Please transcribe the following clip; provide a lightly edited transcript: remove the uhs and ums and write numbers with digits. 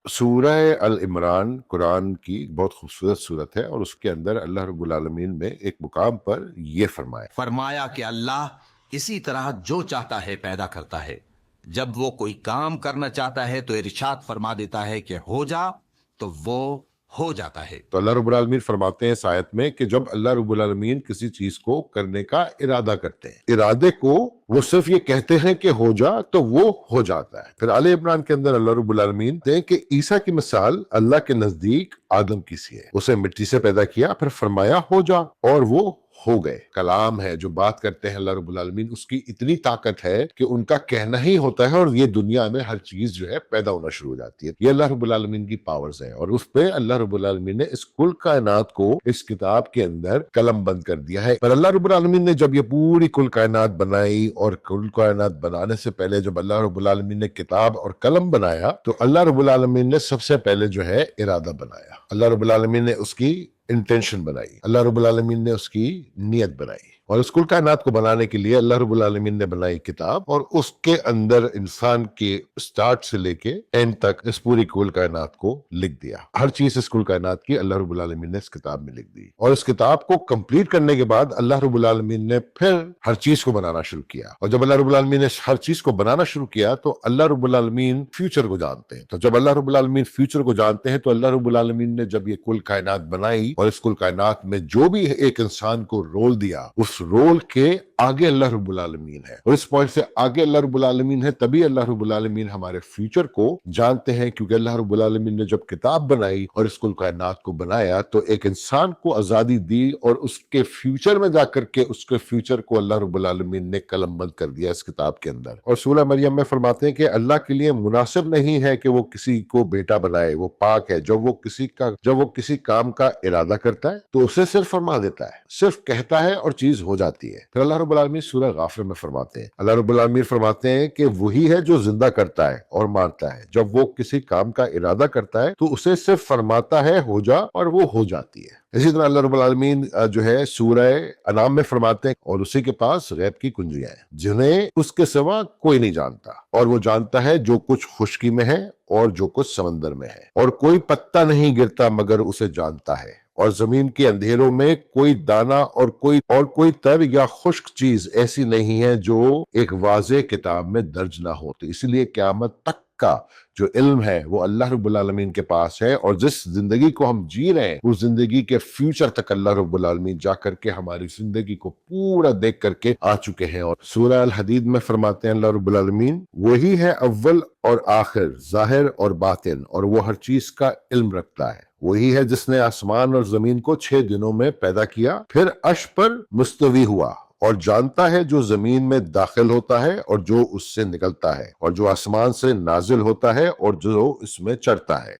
سورہ ال عمران قرآن کی بہت خوبصورت صورت ہے، اور اس کے اندر اللہ رب العالمین نے ایک مقام پر یہ فرمایا کہ اللہ اسی طرح جو چاہتا ہے پیدا کرتا ہے، جب وہ کوئی کام کرنا چاہتا ہے تو ارشاد فرما دیتا ہے کہ ہو جا، تو وہ ہو جاتا ہے۔ تو اللہ رب العالمین فرماتے ہیں اس آیت میں کہ جب اللہ رب العالمین کسی چیز کو کرنے کا ارادہ کرتے ہیں، ارادے کو وہ صرف یہ کہتے ہیں کہ ہو جا تو وہ ہو جاتا ہے۔ پھر آل عمران کے اندر اللہ رب العالمین کہتے ہیں کہ عیسیٰ کی مثال اللہ کے نزدیک آدم کی سی ہے، اسے مٹی سے پیدا کیا، پھر فرمایا ہو جا، اور وہ ہو گئے۔ کلام ہے جو بات کرتے ہیں اللہ رب العالمین، اس کی اتنی طاقت ہے کہ ان کا کہنا ہی ہوتا ہے، اور یہ دنیا میں ہر چیز جو ہے پیدا ہونا شروع ہو جاتی ہے۔ یہ اللہ رب العالمین کی پاورز ہیں، اور اس پہ اللہ رب العالمین نے اس کل کائنات کو اس کتاب کے اندر قلم بند کر دیا ہے۔ پر اللہ رب العالمین نے جب یہ پوری کل کائنات بنائی، اور کل کائنات بنانے سے پہلے جب اللہ رب العالمین نے کتاب اور قلم بنایا، تو اللہ رب العالمین نے سب سے پہلے جو ہے ارادہ بنایا، اللہ رب العالمین نے اس کی انٹینشن بنائی، اللہ رب العالمین نے اس کی نیت بنائی، اور اس کل کائنات کو بنانے کے لیے اللہ رب العالمین نے بنائی کتاب، اور اس کے اندر انسان کے سٹارٹ سے لے کے اینڈ تک اس پوری کل کائنات کو لکھ دیا۔ ہر چیز اس کل کائنات کی اللہ رب العالمین نے اس کتاب میں لکھ دی، اور اس کتاب کو کمپلیٹ کرنے کے بعد اللہ رب العالمین نے پھر ہر چیز کو بنانا شروع کیا، اور جب اللہ رب العالمین نے ہر چیز کو بنانا شروع کیا تو اللہ رب العالمین فیوچر کو جانتے ہیں۔ تو جب اللہ رب العالمین فیوچر کو جانتے ہیں تو اللہ رب العالمین نے جب یہ کل کائنات بنائی، اور اس کل کائنات میں جو بھی ایک انسان کو رول دیا، اس رول کے آگے اللہ رب العالمین ہے، اور اس پوائنٹ سے آگے اللہ رب العالمین ہے، تبھی اللہ رب العالمین ہمارے فیوچر کو جانتے ہیں، کیونکہ اللہ رب العالمین نے جب کتاب بنائی اور اس کل کائنات کو بنایا تو ایک انسان کو آزادی دی، اور اس کے فیوچر میں جا کر کے اس کے فیوچر کو اللہ رب العالمین نے قلم بند کر دیا اس کتاب کے اندر۔ اور سورہ مریم میں فرماتے ہیں کہ اللہ کے لیے مناسب نہیں ہے کہ وہ کسی کو بیٹا بنائے، وہ پاک ہے۔ جب وہ کسی کام کا ارادہ کرتا ہے تو اسے صرف فرما دیتا ہے، صرف کہتا ہے اور چیز ہو جاتی ہے۔ پھر اللہ رب العالمین سورہ غافر میں فرماتے ہیں، اللہ رب العالمین فرماتے ہیں کہ وہی ہے جو زندہ کرتا ہے اور مارتا ہے، جب وہ کسی کام کا ارادہ کرتا ہے تو اسے صرف فرماتا ہے ہو جا، اور وہ ہو جاتی ہے۔ اسی طرح اللہ رب العالمین جو ہے سورہ انعام میں فرماتے ہیں، اور اسی کے پاس غیب کی کنجیاں ہیں جنہیں اس کے سوا کوئی نہیں جانتا، اور وہ جانتا ہے جو کچھ خشکی میں ہے اور جو کچھ سمندر میں ہے، اور کوئی پتا نہیں گرتا مگر اسے جانتا ہے، اور زمین کے اندھیروں میں کوئی دانہ اور کوئی تر یا خشک چیز ایسی نہیں ہے جو ایک واضح کتاب میں درج نہ ہو۔ تو اس لیے قیامت تک کا جو علم ہے وہ اللہ رب العالمین کے پاس ہے، اور جس زندگی کو ہم جی رہے ہیں اس زندگی کے فیوچر تک اللہ رب العالمین جا کر کے ہماری زندگی کو پورا دیکھ کر کے آ چکے ہیں۔ اور سورہ الحدید میں فرماتے ہیں اللہ رب العالمین، وہی ہے اول اور آخر، ظاہر اور باطن، اور وہ ہر چیز کا علم رکھتا ہے۔ وہی ہے جس نے آسمان اور زمین کو 6 دنوں میں پیدا کیا، پھر عرش پر مستوی ہوا، اور جانتا ہے جو زمین میں داخل ہوتا ہے اور جو اس سے نکلتا ہے، اور جو آسمان سے نازل ہوتا ہے اور جو اس میں چڑھتا ہے۔